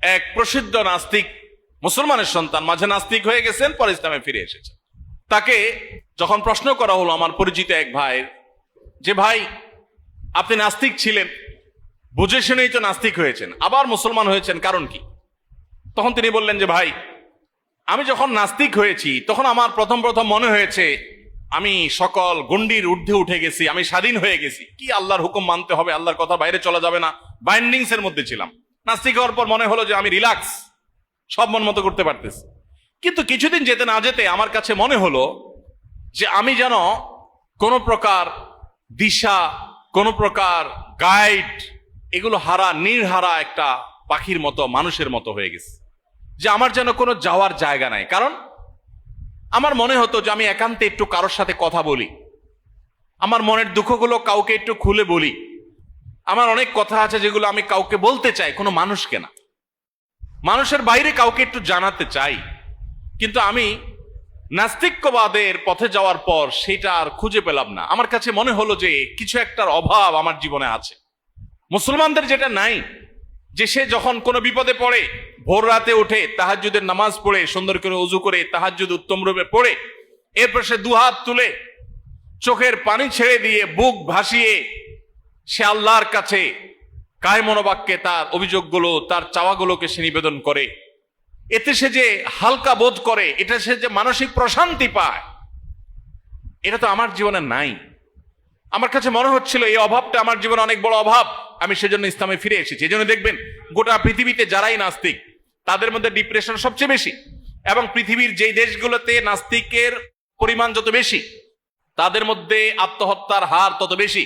এক প্রসিদ্ধ নাস্তিক, মুসলমানের সন্তান, মাঝে নাস্তিক হয়ে গেছেন, পরে ইসলামে ফিরে এসেছেন। তাকে যখন প্রশ্ন করা হলো আমার পরিচিত এক ভাইয়ের, যে ভাই আপনি নাস্তিক ছিলেন, বুঝে শুনেই তো নাস্তিক হয়েছেন, আবার মুসলমান হয়েছেন, কারণ কি? তখন তিনি বললেন যে ভাই, আমি যখন নাস্তিক হয়েছি তখন আমার প্রথম মনে হয়েছে আমি সকল গণ্ডির ঊর্ধ্বে উঠে গেছি, আমি স্বাধীন হয়ে গেছি, কি আল্লাহর হুকুম মানতে হবে, আল্লাহর কথা বাইরে চলা যাবে না, বাইন্ডিংস এর মধ্যে ছিলাম। নাস্তিক হওয়ার পর মনে হলো যে আমি রিল্যাক্স, সব মন মতো করতে পারতেছি। কিন্তু কিছুদিন যেতে না যেতে আমার কাছে মনে হলো যে আমি যেন কোনো প্রকার দিশা, কোনো প্রকার গাইড, এগুলো হারা, নির্হারা একটা পাখির মতো, মানুষের মতো হয়ে গেছে, যে আমার যেন কোনো যাওয়ার জায়গা নাই। কারণ আমার মনে হতো যে আমি একান্তে একটু কারোর সাথে কথা বলি, আমার মনের দুঃখগুলো কাউকে একটু খুলে বলি, আমার অনেক কথা আছে যেগুলো আমি কাউকে বলতে চাই, কোনো মানুষকে না, মানুষের বাইরে কাউকে একটু জানাতে চাই। কিন্তু আমি নাস্তিক্যবাদের পথে যাওয়ার পর সেটা আর খুঁজে পেলাম না। আমার কাছে মনে হলো যে কিছু একটার অভাব আমার জীবনে আছে। মুসলমানদের যেটা নাই, যে সে যখন কোনো বিপদে পড়ে ভোর রাতে উঠে তাহাজ্জুদের নামাজ পড়ে, সুন্দর করে ওযু করে তাহাজ্জুদ উত্তম রূপে পড়ে, এরপর সে দুহাত তুলে চোখের পানি ছেড়ে দিয়ে বুক ভাসিয়ে সে আল্লাহর কাছে কায় মনোবাক্যে তার অভিযোগগুলো, তার চাওয়াগুলোকে সে নিবেদন করে, এতে সে যে হালকা বোধ করে, এটা সে যে মানসিক প্রশান্তি পায়, এটা তো আমার জীবনে নাই। আমার কাছে মনে হচ্ছিল এই অভাবটা আমার জীবনে অনেক বড় অভাব, আমি সেজন্য ইসলামে ফিরে এসেছি। এই জন্য দেখবেন গোটা পৃথিবীতে যারাই নাস্তিক তাদের মধ্যে ডিপ্রেশন সবচেয়ে বেশি, এবং পৃথিবীর যেই দেশগুলোতে নাস্তিকের পরিমাণ যত বেশি তাদের মধ্যে আত্মহত্যার হার তত বেশি।